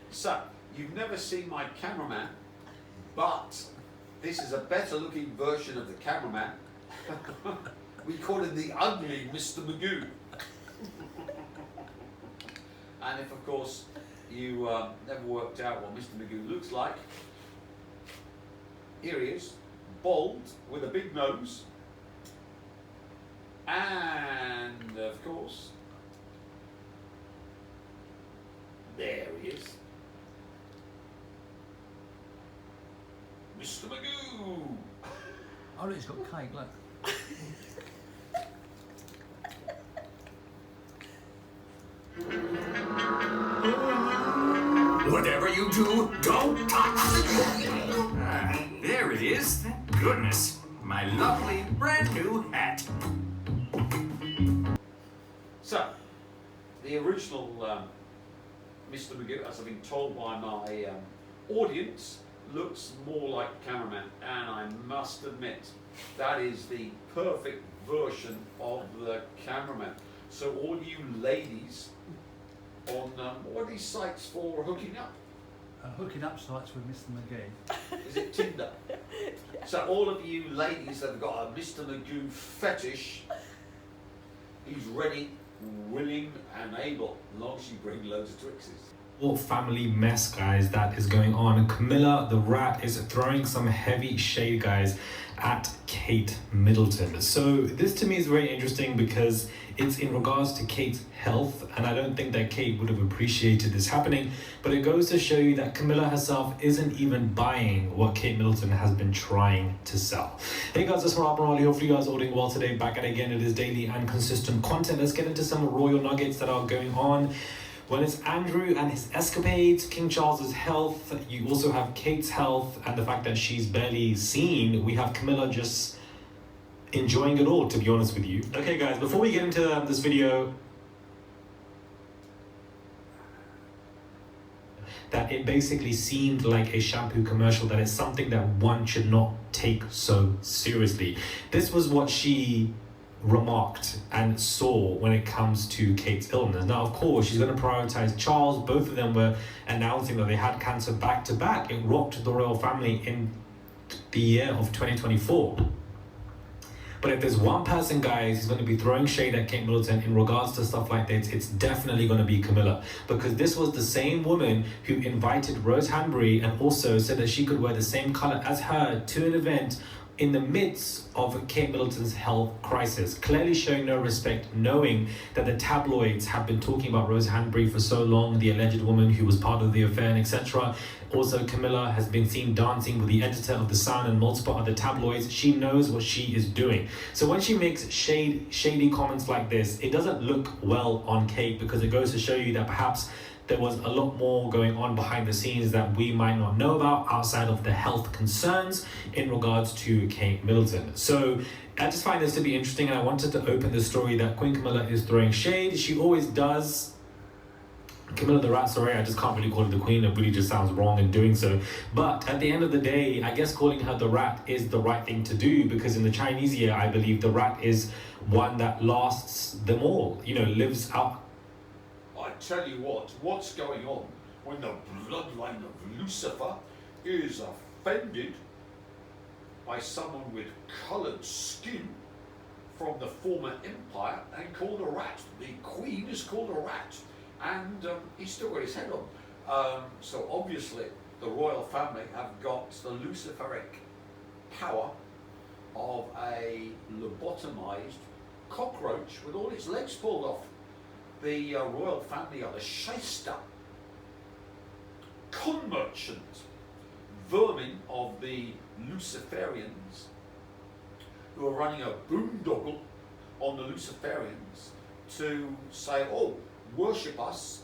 So, you've never seen my cameraman, but this is a better looking version of the cameraman. We call him the ugly Mr. Magoo. And if, of course, you never worked out what Mr. Magoo looks like, here he is, bald, with a big nose, and, of course, there he is, Mr. Magoo. Oh, look, he's got cake, look. Whatever you do, don't touch. There it is. Thank goodness. My lovely brand new hat. So, the original Mr. Magoo, as I've been told by my audience, looks more like a cameraman, and I must admit that is the perfect version of the cameraman. So all you ladies on what are these sites for hooking up? Hooking up sites with Mr. McGee. Is it Tinder? Yeah. So all of you ladies that have got a Mr. Magoo fetish, he's ready, willing and able, as long as you bring loads of Twixes. Family mess, guys, that is going on. Camilla the rat is throwing some heavy shade, guys, at Kate Middleton. So this to me is very interesting because it's in regards to Kate's health, and I don't think that Kate would have appreciated this happening, but it goes to show you that Camilla herself isn't even buying what Kate Middleton has been trying to sell. Hey guys, it's Rob Morali. Hopefully you guys are all doing well today. Back at it again. It is daily and consistent content. Let's get into some royal nuggets that are going on. Well, it's Andrew and his escapades, King Charles's health, you also have Kate's health and the fact that she's barely seen. We have Camilla just enjoying it all, to be honest with you. Okay guys, before we get into this video, that it basically seemed like a shampoo commercial, that is something that one should not take so seriously. This was what she remarked and saw when it comes to Kate's illness. Now, of course, she's going to prioritize Charles. Both of them were announcing that they had cancer back to back. It rocked the royal family in the year of 2024. But if there's one person, guys, who's going to be throwing shade at Kate Middleton in regards to stuff like this, it's definitely going to be Camilla. Because this was the same woman who invited Rose Hanbury and also said that she could wear the same color as her to an event in the midst of Kate Middleton's health crisis, clearly showing no respect, knowing that the tabloids have been talking about Rose Hanbury for so long, the alleged woman who was part of the affair, and etc. Also, Camilla has been seen dancing with the editor of The Sun and multiple other tabloids. She knows what she is doing. So when she makes shady comments like this, it doesn't look well on Kate, because it goes to show you that perhaps there was a lot more going on behind the scenes that we might not know about outside of the health concerns in regards to Kate Middleton. So I just find this to be interesting, and I wanted to open the story that Queen Camilla is throwing shade. She always does. Camilla the rat, sorry, I just can't really call her the queen. It really just sounds wrong in doing so. But at the end of the day, I guess calling her the rat is the right thing to do, because in the Chinese year, I believe the rat is one that lasts them all, you know, lives out. I tell you what's going on when the bloodline of Lucifer is offended by someone with coloured skin from the former empire and called a rat. The queen is called a rat, and he's still got his head on. So obviously the royal family have got the Luciferic power of a lobotomized cockroach with all its legs pulled off. The royal family are the shyster, con merchant, vermin of the Luciferians, who are running a boondoggle on the Luciferians to say, oh, worship us,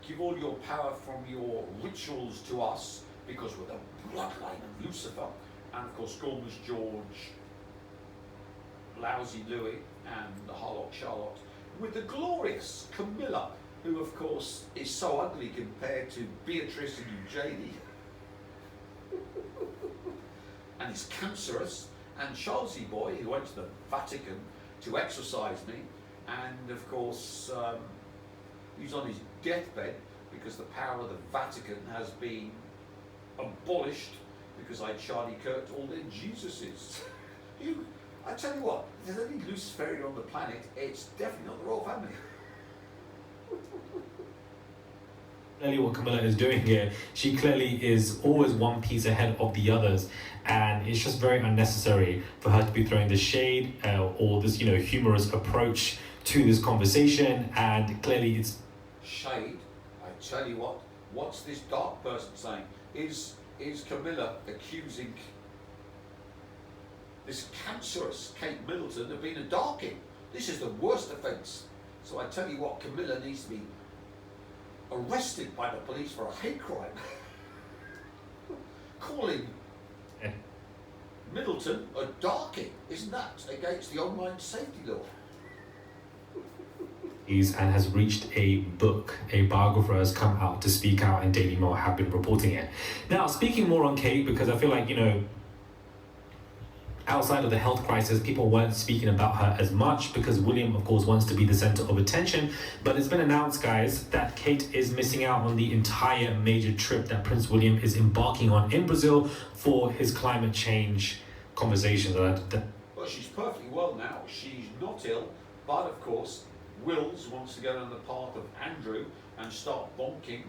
give all your power from your rituals to us, because we're the bloodline of Lucifer. And of course, Gormless George, Lousy Louis, and the Harlock Charlotte, with the glorious Camilla, who of course is so ugly compared to Beatrice and Eugenie, and is cancerous, and Charlesy boy, who went to the Vatican to exorcise me, and of course he's on his deathbed because the power of the Vatican has been abolished because I Charlie Kirked all their Jesuses. I tell you what, if there's any Luciferian on the planet, it's definitely not the royal family. Clearly what Camilla is doing here, she clearly is always one piece ahead of the others, and it's just very unnecessary for her to be throwing this shade or this, humorous approach to this conversation, and clearly it's... Shade? I tell you what, what's this dark person saying? Is Camilla accusing this cancerous Kate Middleton of being a darking? This is the worst offence. So I tell you what, Camilla needs to be arrested by the police for a hate crime. Calling Middleton a darking, isn't that against the online safety law? And has reached a book. A biographer has come out to speak out, and Daily Mail have been reporting it. Now, speaking more on Kate, because I feel like, outside of the health crisis, people weren't speaking about her as much because William, of course, wants to be the center of attention. But it's been announced, guys, that Kate is missing out on the entire major trip that Prince William is embarking on in Brazil for his climate change conversations. Well, she's perfectly well now. She's not ill, but of course, Wills wants to go down the path of Andrew and start bonking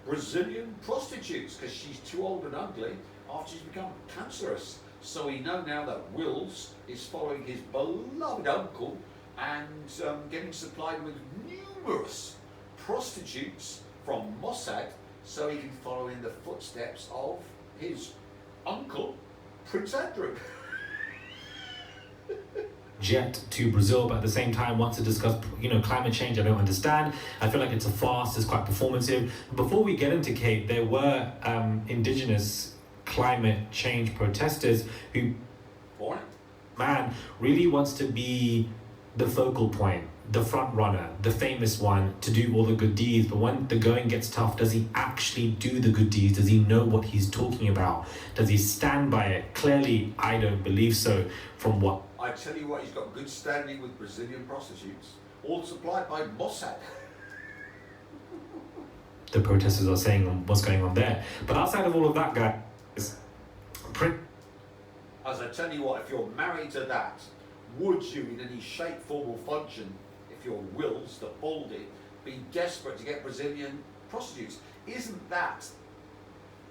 Brazilian prostitutes because she's too old and ugly after she's become cancerous. So we know now that Wills is following his beloved uncle and getting supplied with numerous prostitutes from Mossad so he can follow in the footsteps of his uncle, Prince Andrew. Jet to Brazil, but at the same time wants to discuss, climate change. I don't understand. I feel like it's a farce. It's quite performative. Before we get into Kate, there were indigenous climate change protesters who, man, really wants to be the focal point, the front runner, the famous one to do all the good deeds. But when the going gets tough, does he actually do the good deeds? Does he know what he's talking about? Does he stand by it? Clearly, I don't believe so. From what I tell you what, he's got good standing with Brazilian prostitutes, all supplied by Mossad. The protesters are saying on what's going on there. But outside of all of that, guys, as I tell you what, if you're married to that, would you, in any shape, form or function, if you're Wills, the Baldy, be desperate to get Brazilian prostitutes? Isn't that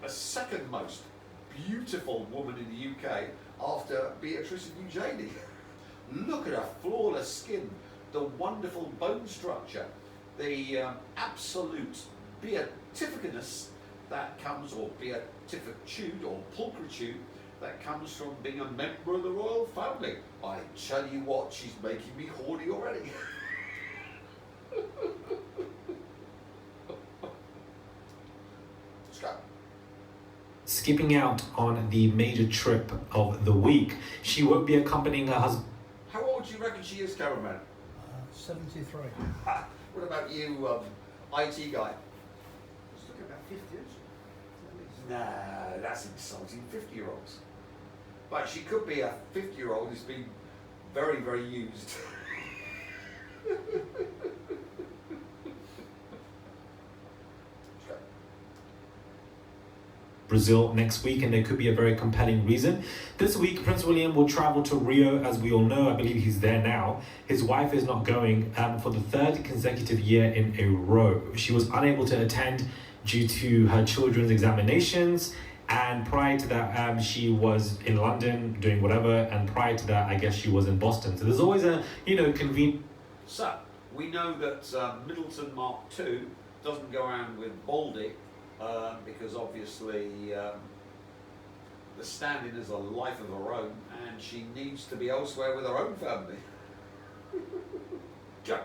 the second most beautiful woman in the UK after Beatrice and Eugenie? Look at her flawless skin, the wonderful bone structure, the absolute beatificness that comes, or beatificitude or pulchritude that comes from being a member of the royal family. I tell you what, she's making me horny already. Let's go. Skipping out on the major trip of the week, she won't be accompanying her husband. How old do you reckon she is, cameraman? 73. What about you, IT guy? It's looking about 50, isn't she? Nah, that's insulting 50-year-olds. But she could be a 50-year-old who's been very, very used. Brazil next week, and there could be a very compelling reason. This week, Prince William will travel to Rio, as we all know. I believe he's there now. His wife is not going for the third consecutive year in a row. She was unable to attend due to her children's examinations, and prior to that, she was in London doing whatever, and prior to that, I guess she was in Boston. So there's always a, convenient... So, we know that Middleton Mark II doesn't go around with Baldy, because obviously the standing is a life of her own and she needs to be elsewhere with her own family. Go.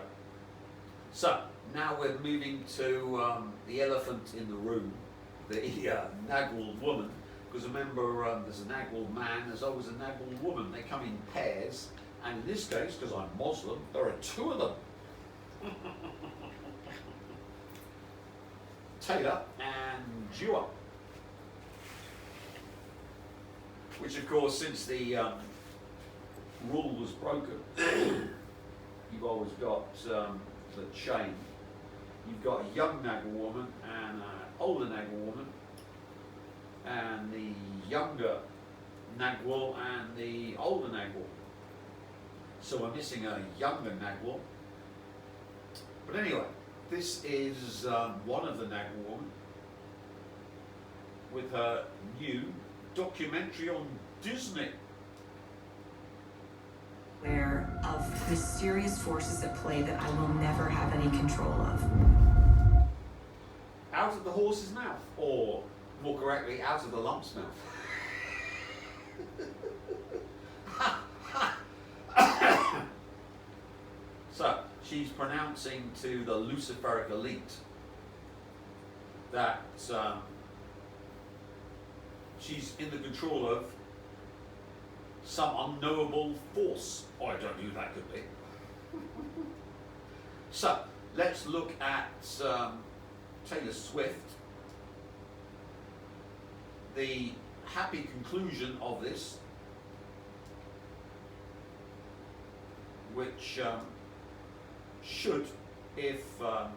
So now we're moving to the elephant in the room, the Nagwald woman, because remember there's a Nagwald man, there's always a Nagwald woman. They come in pairs, and in this case, because I'm Muslim, there are two of them. Taylor and Dewar, which of course, since the rule was broken, you've always got the chain. You've got a young Nagel woman younger Nagwal and the older Nagwal. So we're missing a younger Nagwal. But anyway, this is one of the Nagwal women with her new documentary on Disney. Aware of mysterious forces at play that I will never have any control of. Out of the horse's mouth, or more correctly, out of the lump's mouth. So, she's pronouncing to the Luciferic elite that she's in the control of some unknowable force. Oh, I don't know who that could be. So, let's look at Taylor Swift. The happy conclusion of this, which should, if well,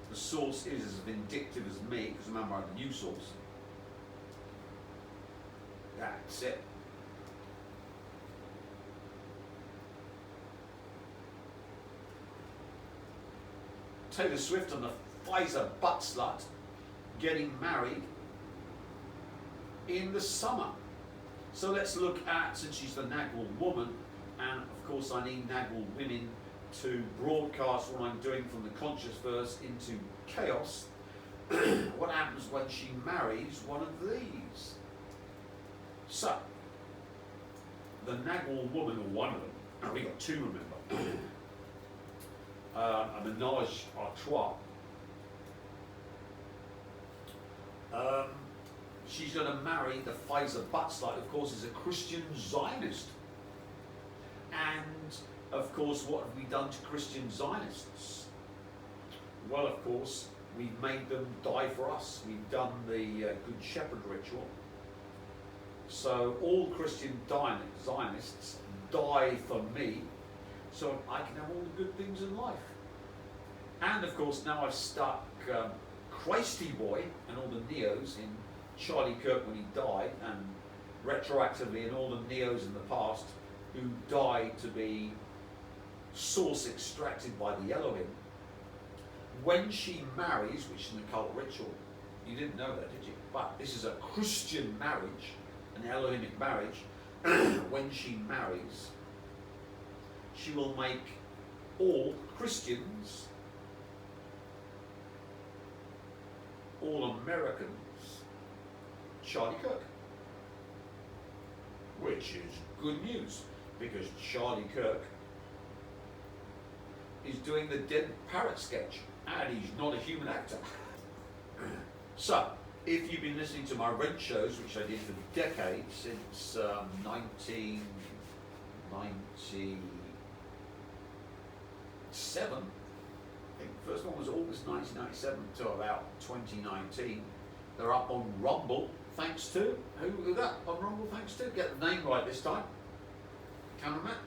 the source is as vindictive as me, because remember I'm the news source. That's it. Taylor Swift and the Pfizer butt slut getting married in the summer. So let's look at, since she's the Nagwal woman, and of course I need Nagwal women to broadcast what I'm doing from the conscious verse into chaos. What happens when she marries one of these? So, the Nagwal woman, or one of them, and we got two, remember, a menage a trois. She's going to marry the Pfizer butt slut, of course, is a Christian Zionist. And, of course, what have we done to Christian Zionists? Well, of course, we've made them die for us. We've done the Good Shepherd ritual. So all Christian Zionists die for me, so I can have all the good things in life. And, of course, now I've stuck Christy Boy and all the Neos in Charlie Kirk when he died, and retroactively in all the Neos in the past who died to be source extracted by the Elohim. When she marries, which is an occult ritual, you didn't know that, did you? But this is a Christian marriage, an Elohimic marriage. When she marries, she will make all Christians, all Americans, Charlie Kirk. Which is good news, because Charlie Kirk is doing the dead parrot sketch, and he's not a human actor. So, if you've been listening to my rent shows, which I did for decades, since 1997, I think the first one was August 1997 to about 2019. They're up on Rumble, thanks to, who that on Rumble, thanks to? Get the name right this time. Cameraman?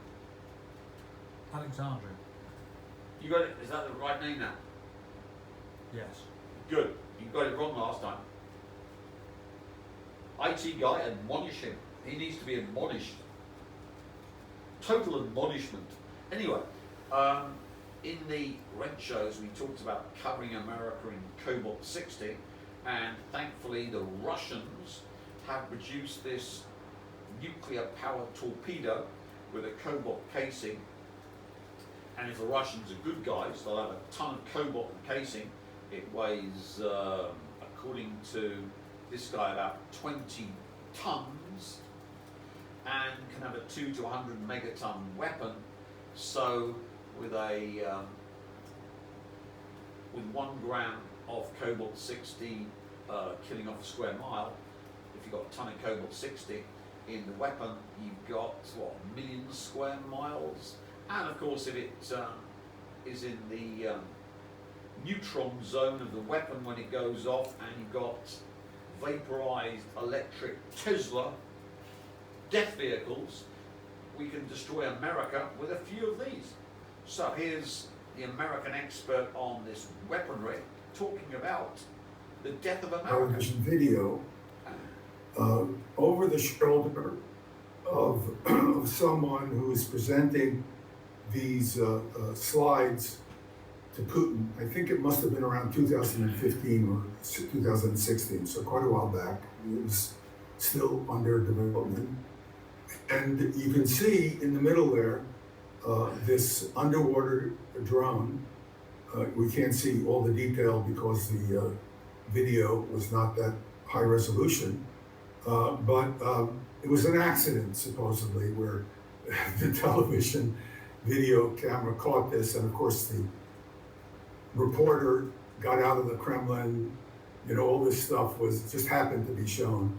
Alexandria. You got it, is that the right name now? Yes. Good, you got it wrong last time. IT guy, admonish him. He needs to be admonished. Total admonishment. Anyway, in the rent shows we talked about covering America in Cobalt 60, and thankfully the Russians have produced this nuclear powered torpedo with a cobalt casing, and if the Russians are good guys, they'll have a ton of cobalt in the casing. It weighs, according to this guy, about 20 tons, and can have a 2 to 100 megaton weapon. So with a with 1 gram of cobalt 60 killing off a square mile, if you've got a ton of cobalt 60 in the weapon, you've got what, a million square miles. And of course, if it is in the neutron zone of the weapon when it goes off, and you've got vaporized electric Tesla death vehicles, we can destroy America with a few of these. So here's the American expert on this weaponry, talking about the death of America. television video over the shoulder of, of someone who is presenting these slides to Putin. I think it must have been around 2015 or 2016, so quite a while back. It was still under development. And you can see in the middle there, this underwater drone. We can't see all the detail because the video was not that high resolution, but it was an accident, supposedly, where the television video camera caught this, and of course the reporter got out of the Kremlin, all this stuff was just happened to be shown.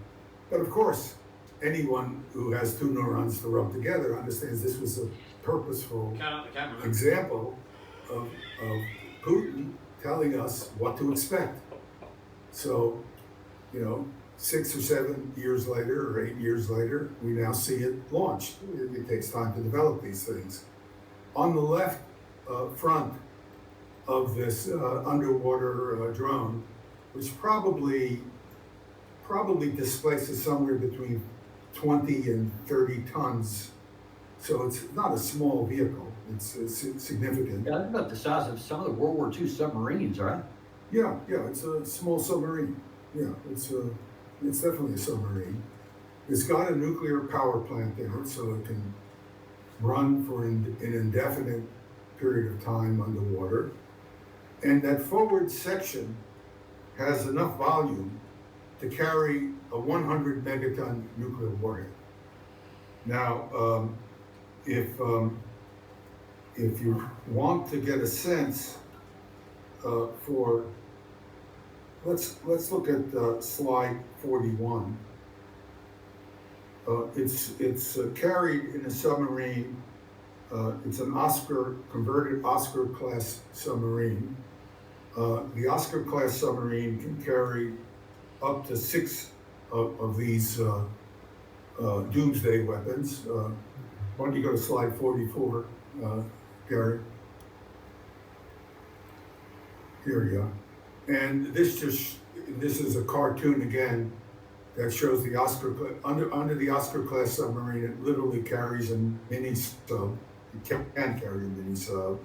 But of course, anyone who has two neurons to rub together understands this was a purposeful example of Putin telling us what to expect. So, 6 or 7 years later, or 8 years later, we now see it launched. It takes time to develop these things. On the left front of this underwater drone, which probably displaces somewhere between 20 and 30 tons. So it's not a small vehicle, it's significant. Yeah, that's about the size of some of the World War II submarines, right? Yeah, it's a small submarine. Yeah, it's definitely a submarine. It's got a nuclear power plant in it, so it can run for an indefinite period of time underwater. And that forward section has enough volume to carry a 100 megaton nuclear warhead. Now, if you want to get a sense for, let's look at slide 41. It's carried in a submarine. It's an converted Oscar class submarine. The Oscar class submarine can carry up to 6 of these doomsday weapons. Why don't you go to slide 44, Gary? Here you go. And this is a cartoon again that shows the Oscar under the Oscar class submarine. It literally carries a mini sub. It can carry a mini sub,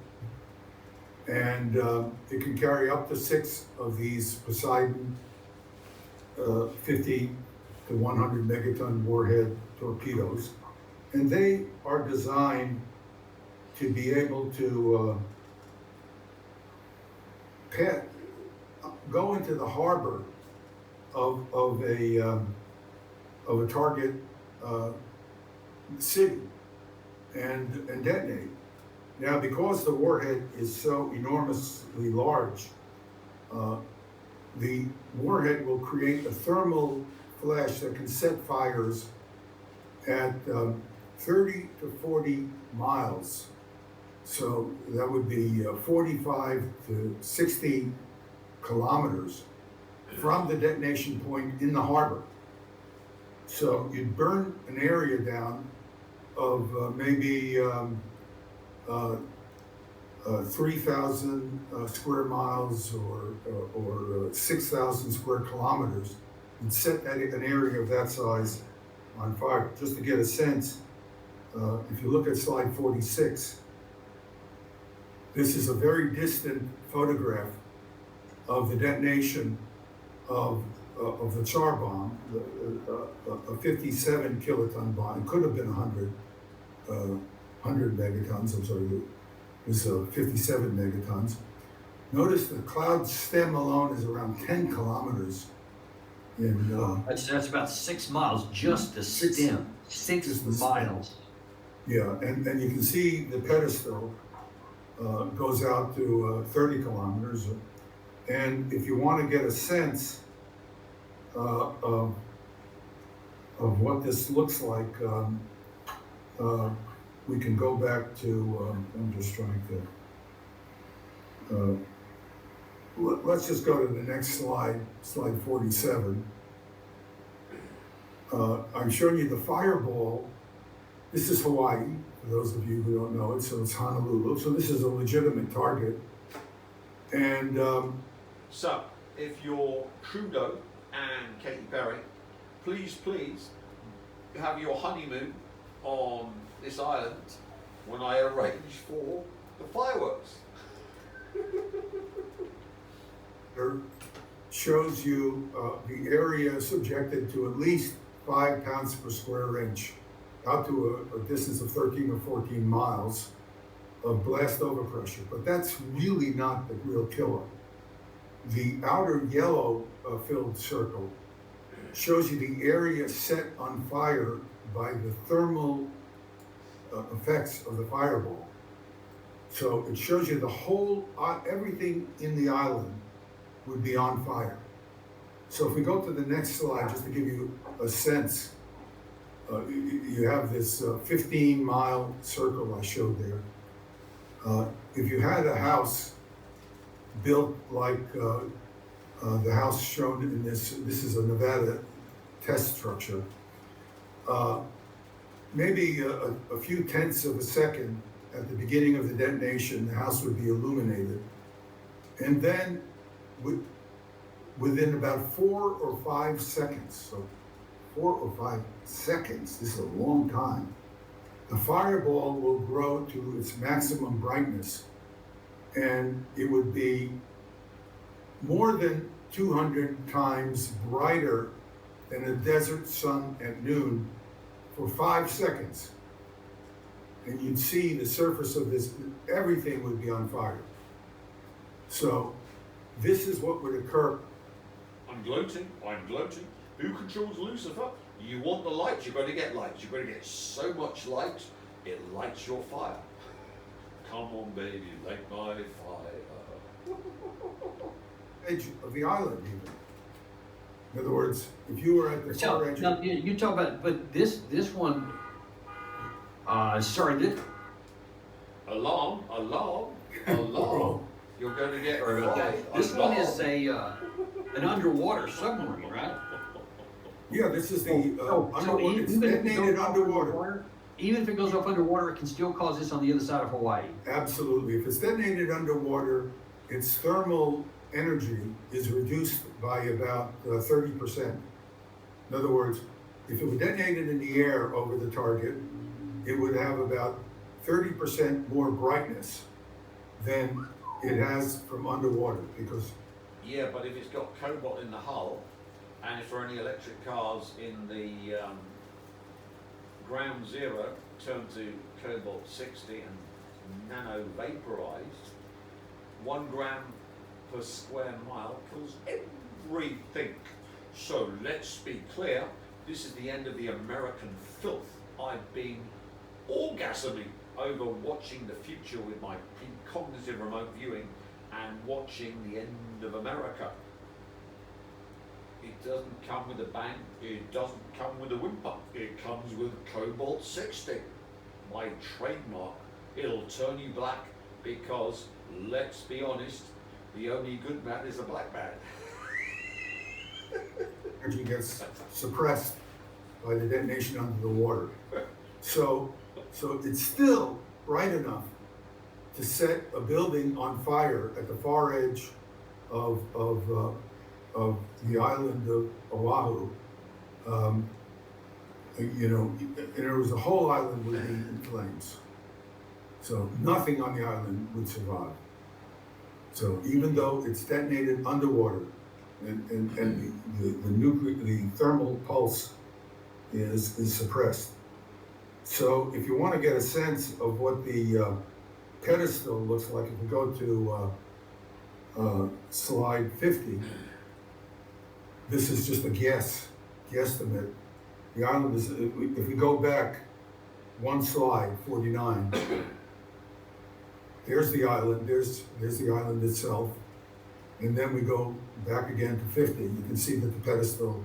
and it can carry up to 6 of these Poseidon 50 to 100 megaton warhead torpedoes, and they are designed to be able to go into the harbor of a target city and detonate. Now, because the warhead is so enormously large, the warhead will create a thermal flash that can set fires at 30 to 40 miles. So that would be 45 to 60 kilometers from the detonation point in the harbor. So you'd burn an area down of maybe 3,000 square miles or 6,000 square kilometers, and set an area of that size on fire. Just to get a sense, if you look at slide 46, this is a very distant photograph of the detonation of the Tsar bomb, a 57 kiloton bomb. It could have been 100 megatons. I'm sorry, it was 57 megatons. Notice the cloud stem alone is around 10 kilometers. That's about 6 miles, just the stem. 6 miles. Yeah, and you can see the pedestal goes out to 30 kilometers. And if you want to get a sense of what this looks like, we can go back to, I'm just trying to, let's just go to the next slide, slide 47. I'm showing you the fireball. This is Hawaii, for those of you who don't know it, so it's Honolulu. So this is a legitimate target. And So, if you're Trudeau and Katy Perry, please have your honeymoon on this island when I arrange for the fireworks. It shows you the area subjected to at least 5 pounds per square inch, out to a distance of 13 or 14 miles of blast overpressure. But that's really not the real killer. The outer yellow filled circle shows you the area set on fire by the thermal effects of the fireball. So it shows you the whole, everything in the island would be on fire. So if we go to the next slide, just to give you a sense, you have this 15-mile circle I showed there. If you had a house built like the house shown in this is a Nevada test structure, maybe a few tenths of a second at the beginning of the detonation, the house would be illuminated. And then within about 4 or 5 seconds, so 4 or 5 seconds, this is a long time, the fireball will grow to its maximum brightness, and it would be more than 200 times brighter than a desert sun at noon for 5 seconds. And you'd see the surface of this, everything would be on fire. So this is what would occur. I'm gloating. Who controls Lucifer? You want the light, you've got to get light. You've got to get so much light, it lights your fire. Come on, baby, light my fire. Edge of the island, even. In other words, if you were at the far edge. Now, you talk about, but this one, Alarm. You're going to get sorry about that. fried. This one Alarm. is an underwater submarine, right? Yeah, this is the So it's even if it detonated goes off underwater. even if it goes off underwater, it can still cause this on the other side of Hawaii. Absolutely. If it's detonated underwater, its thermal energy is reduced by about 30%. In other words, if it were detonated in the air over the target, it would have about 30% more brightness than it has from underwater, because Yeah, but if it's got cobalt in the hull, and if there are any electric cars in the ground zero turned to cobalt 60 and nano vaporized, 1 gram per square mile kills everything. So let's be clear, this is the end of the American filth. I've been orgasming over watching the future with my precognitive remote viewing and watching the end of America. It doesn't come with a bang, it doesn't come with a whimper, it comes with cobalt 60. My trademark, it'll turn you black because, let's be honest, the only good man is a black man. energy gets suppressed by the detonation under the water. So it's still bright enough to set a building on fire at the far edge of the island of Oahu. And there was the whole island would be in flames. So nothing on the island would survive. So even though it's detonated underwater, and the thermal pulse is suppressed. So if you want to get a sense of what the pedestal looks like, if you go to slide 50, this is just a guesstimate. The island is, if we go back one slide, 49, there's the island, there's the island itself. And then we go back again to 50. You can see that the pedestal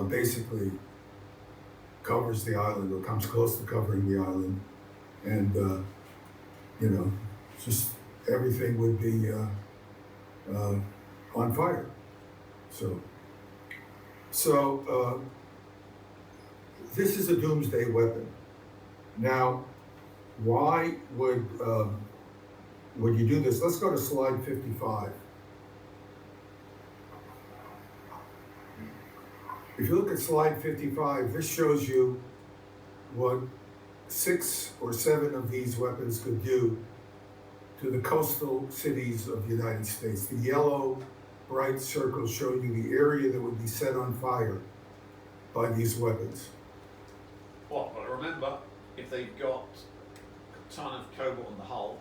basically covers the island, or comes close to covering the island. And, just everything would be on fire. So this is a doomsday weapon. Now, why would you do this? Let's go to slide 55. If you look at slide 55, this shows you what 6 or 7 of these weapons could do to the coastal cities of the United States. The yellow bright circles show you the area that would be set on fire by these weapons. Well, but remember, if they've got a ton of cobalt in the hull,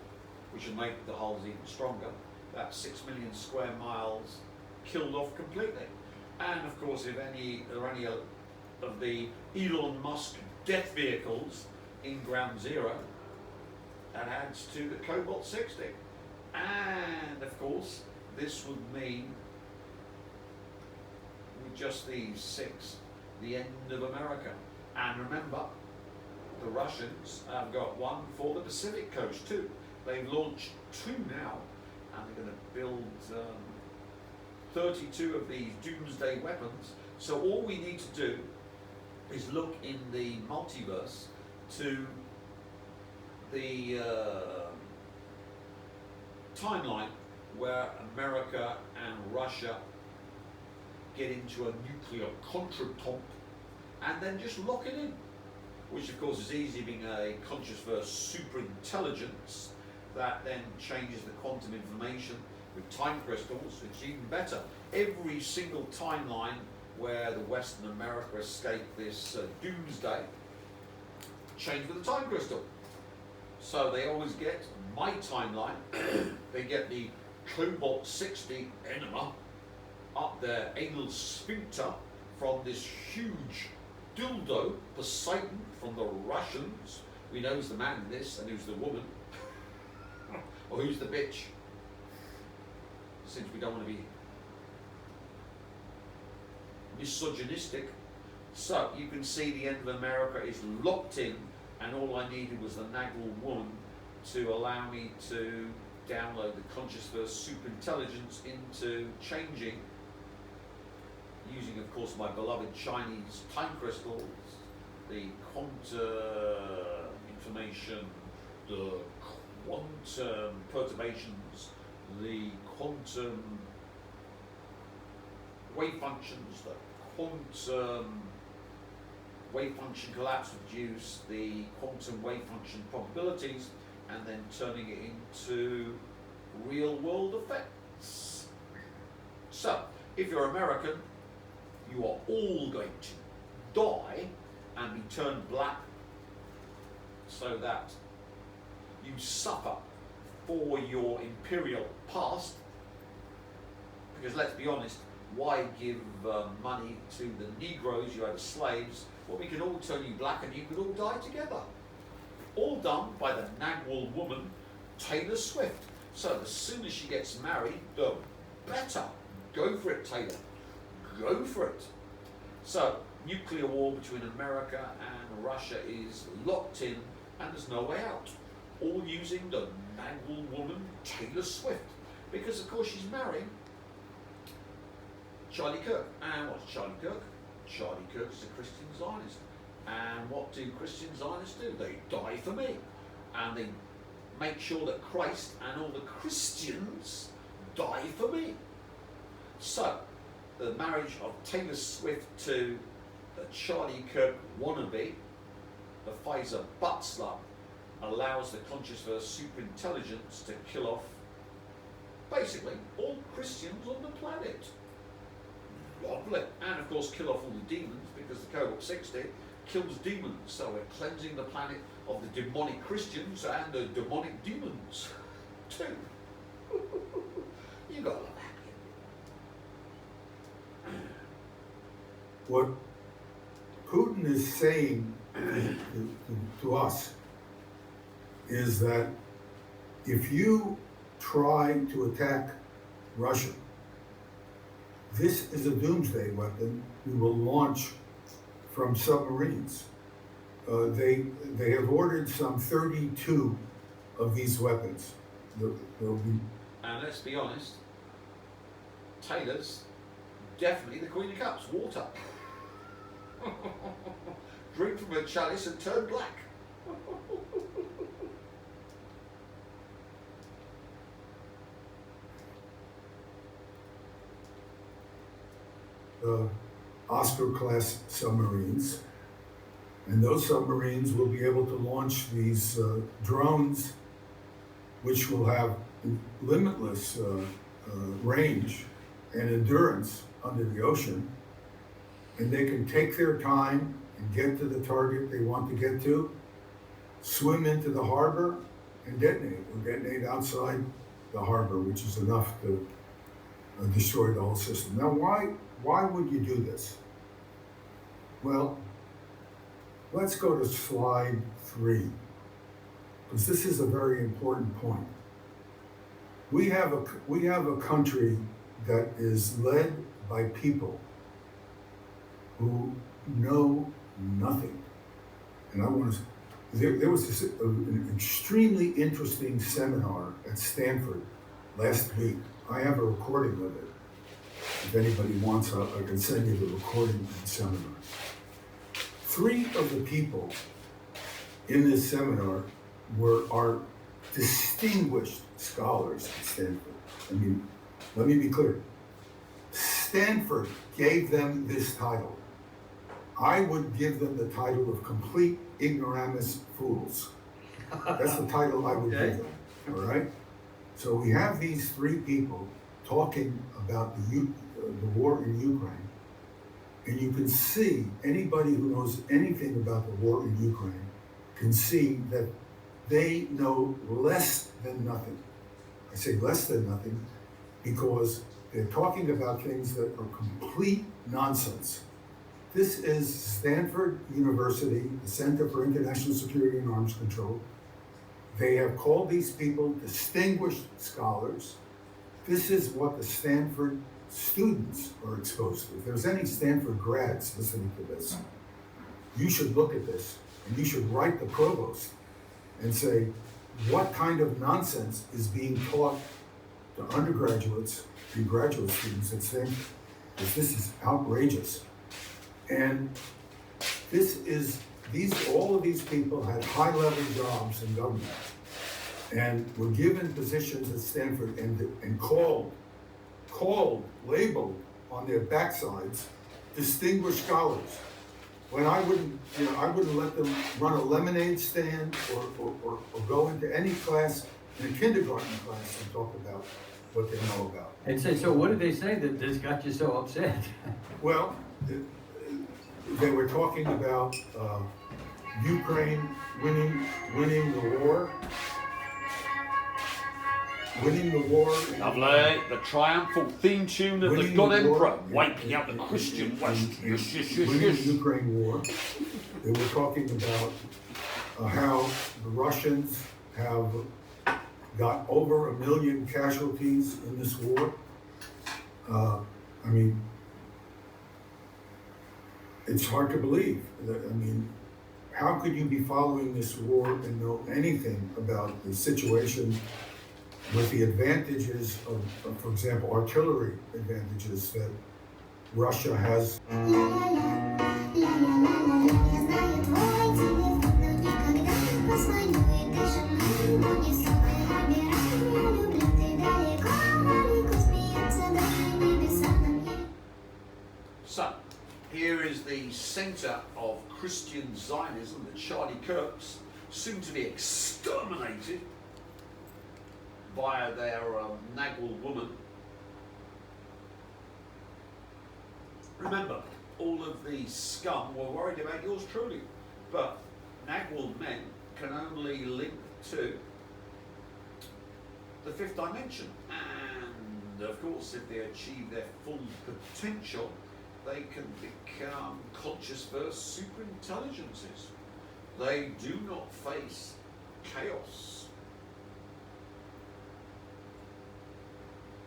which will make the hulls even stronger, that's 6 million square miles killed off completely. And of course, if any of the Elon Musk death vehicles in ground zero, that adds to the cobalt 60. And of course, this would mean, with just these 6, the end of America. And remember, the Russians have got one for the Pacific coast too. They've launched 2 now, and they're going to build 32 of these doomsday weapons. So all we need to do is look in the multiverse to the timeline where America and Russia get into a nuclear contretemps, and then just lock it in, which of course is easy, being a conscious versus super intelligence that then changes the quantum information with time crystals. It's even better. Every single timeline where the Western America escaped this doomsday changed with a time crystal. So they always get my timeline. They get the cobalt 60 enema up their anal sphincter from this huge dildo, Poseidon, from the Russians. We know who's the man in this and who's the woman, or who's the bitch, since we don't want to be misogynistic. So you can see the end of America is locked in, and all I needed was the Nagel woman to allow me to download the conscious versus super intelligence into changing, using of course my beloved Chinese time crystals, the quantum information, the quantum perturbations, the quantum wave functions, the quantum wave function collapse reduce the quantum wave function probabilities, and then turning it into real world effects. So, if you're American, you are all going to die and be turned black, so that you suffer for your imperial past. Because let's be honest, why give money to the Negroes you had as slaves? Well, we can all turn you black and you could all die together. All done by the Nagwal woman, Taylor Swift. So as soon as she gets married, the better. Go for it, Taylor. Go for it. So, nuclear war between America and Russia is locked in, and there's no way out. All using the Nagwal woman, Taylor Swift. Because of course she's marrying Charlie Kirk. And what's Charlie Kirk? Charlie Kirk is a Christian Zionist. And what do Christian Zionists do? They die for me. And they make sure that Christ and all the Christians die for me. So, the marriage of Taylor Swift to the Charlie Kirk wannabe, the Pfizer butt slut, allows the conscious versus superintelligence to kill off basically all Christians on the planet. Lovely. And of course kill off all the demons, because the cobalt 60 kills demons. So we're cleansing the planet of the demonic Christians and the demonic demons too. You gotta love that. What Putin is saying to us is that if you try to attack Russia, this is a doomsday weapon we will launch from submarines. They have ordered some 32 of these weapons. There'll be. And let's be honest, Taylor's definitely the Queen of Cups, water. Drink from a chalice and turn black. Oscar-class submarines. And those submarines will be able to launch these drones, which will have limitless range and endurance under the ocean. And they can take their time and get to the target they want to get to, swim into the harbor, and detonate, or detonate outside the harbor, which is enough to destroy the whole system. Now, why would you do this? Well, let's go to slide 3, because this is a very important point. We have a country that is led by people who know nothing. And I want to. There was an extremely interesting seminar at Stanford last week. I have a recording of it. If anybody wants, I can send you the recording of the seminar. 3 of the people in this seminar are distinguished scholars at Stanford. I mean, let me be clear. Stanford gave them this title. I would give them the title of complete ignoramus fools. That's the title I would give them, all right? So we have these 3 people talking about the war in Ukraine, and you can see, anybody who knows anything about the war in Ukraine can see that they know less than nothing. I say less than nothing because they're talking about things that are complete nonsense. This is Stanford University, the Center for International Security and Arms Control. They have called these people distinguished scholars. This is what the Stanford students are exposed to. If there's any Stanford grads listening to this, you should look at this and you should write the provost and say, what kind of nonsense is being taught to undergraduates and graduate students at Stanford? Because this is outrageous. And all of these people had high-level jobs in government and were given positions at Stanford and labeled on their backsides, distinguished scholars. When I wouldn't let them run a lemonade stand or go into any class, in a kindergarten class, and talk about what they know about. And so what did they say that this got you so upset? Well, they were talking about Ukraine winning the war. Winning the war. Lovely. The triumphal theme tune of the God Emperor, wiping out the in- Christian in- West. in- Yes, yes, yes, winning the yes. Ukraine war. They were talking about how the Russians have got over 1 million casualties in this war. I mean, it's hard to believe. How could you be following this war and know anything about the situation with the advantages of, for example, artillery advantages that Russia has? So, here is the centre of Christian Zionism, the Charlie Kirks, soon to be exterminated via their Nagwal woman. Remember, all of the scum were worried about yours truly, but Nagwal men can only link to the 5th dimension, and of course if they achieve their full potential, they can become conscious first superintelligences. They do not face chaos.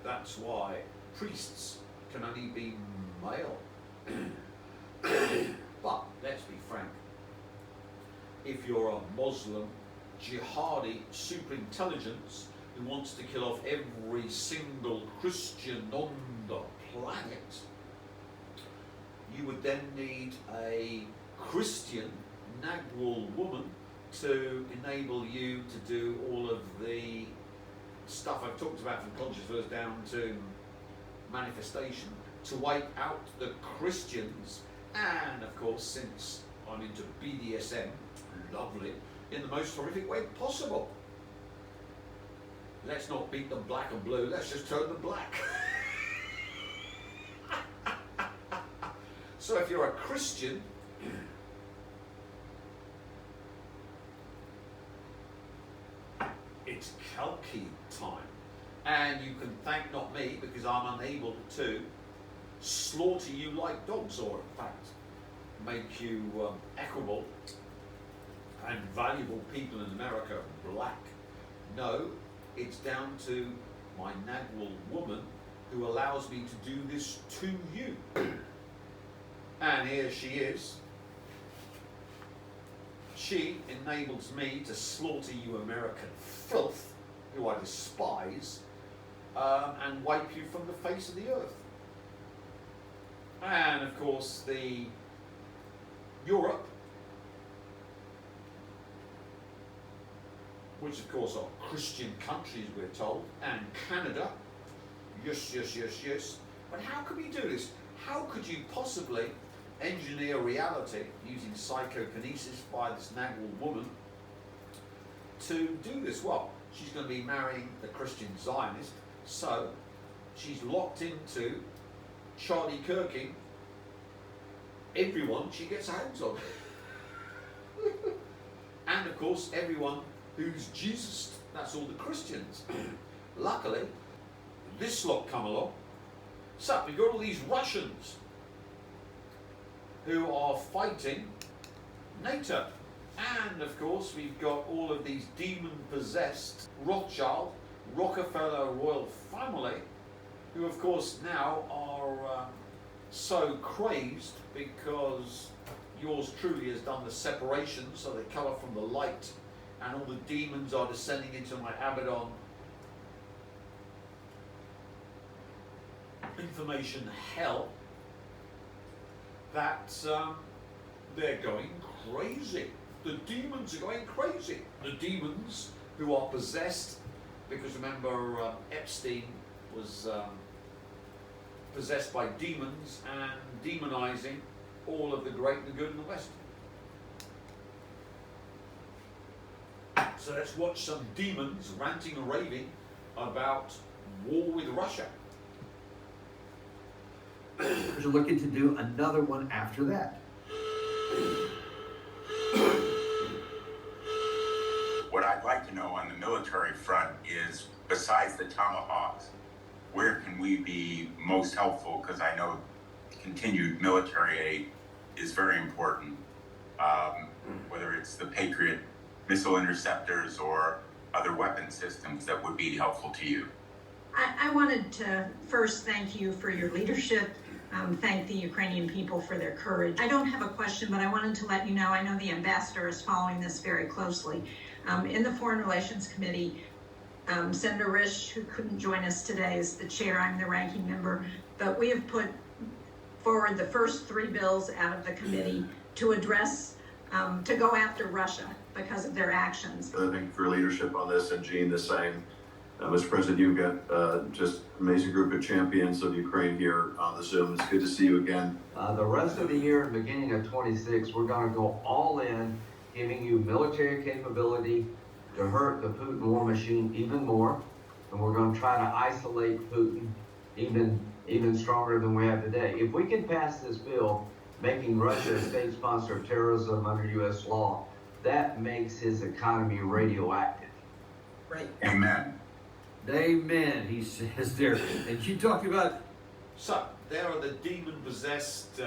That's why priests can only be male. But let's be frank, if you're a Muslim jihadi superintelligence who wants to kill off every single Christian on the planet, you would then need a Christian Nagwal woman to enable you to do all of the stuff I've talked about, from conscious first down to manifestation, to wipe out the Christians, and of course, since I'm into BDSM, lovely, in the most horrific way possible. Let's not beat them black and blue, let's just turn them black. So if you're a Christian, it's Kalki time. And you can thank not me, because I'm unable to slaughter you like dogs, or in fact, make you equable and valuable people in America black. No, it's down to my Nagwal woman who allows me to do this to you. And here she is. She enables me to slaughter you American filth, who I despise, and wipe you from the face of the earth. And of course, the Europe, which of course are Christian countries, we're told, and Canada, yes, yes, yes, yes. But how could we do this? How could you possibly engineer reality using psychokinesis by this Nagwal woman to do this? Well, she's going to be marrying the Christian Zionist, so she's locked into Charlie Kirking everyone she gets her hands on. And of course everyone who's Jesus, that's all the Christians. Luckily, this lot come along. So we've got all these Russians who are fighting NATO. And of course we've got all of these demon-possessed Rothschild, Rockefeller royal family, who of course now are so crazed because yours truly has done the separation, so they colour from the light, and all the demons are descending into my Abaddon information hell, that they're going crazy. The demons are going crazy. The demons who are possessed, because remember Epstein was possessed by demons and demonizing all of the great and the good in the West. So let's watch some demons ranting and raving about war with Russia. They're looking to do another one after that. What I'd like to know on the military front is, besides the Tomahawks, where can we be most helpful? Because I know continued military aid is very important, whether it's the Patriot missile interceptors or other weapon systems that would be helpful to you. I wanted to first thank you for your leadership, thank the Ukrainian people for their courage. I don't have a question, but I wanted to let you know, I know the ambassador is following this very closely. In the Foreign Relations Committee, Senator Risch, who couldn't join us today, is the chair, I'm the ranking member, but we have put forward the first 3 bills out of the committee to address, to go after Russia because of their actions. I think for leadership on this, and Jean the same. Mr. President, you've got just amazing group of champions of Ukraine here on the Zoom. It's good to see you again. The rest of the year and beginning of 26, we're going to go all in, giving you military capability to hurt the Putin war machine even more. And we're going to try to isolate Putin even stronger than we have today. If we can pass this bill, making Russia a state sponsor of terrorism under U.S. law, that makes his economy radioactive. Right. Amen. Amen, he says there. And you talk about... So, there are the demon-possessed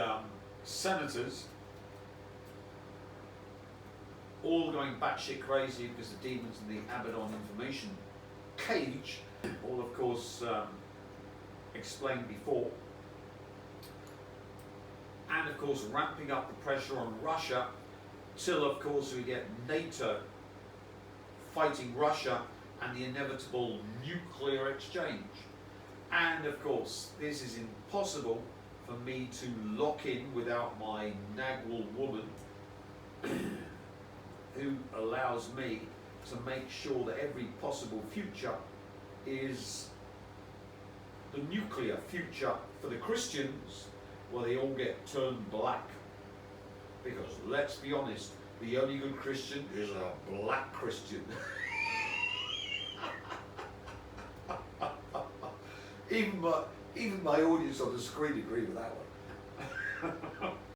senators, all going batshit crazy because the demons in the Abaddon information cage, all of course explained before, and of course ramping up the pressure on Russia till of course we get NATO fighting Russia and the inevitable nuclear exchange. And of course this is impossible for me to lock in without my Nagwal woman who allows me to make sure that every possible future is the nuclear future for the Christians, well, they all get turned black. Because let's be honest, the only good Christian is a black Christian. Even my audience on the screen agree with that one.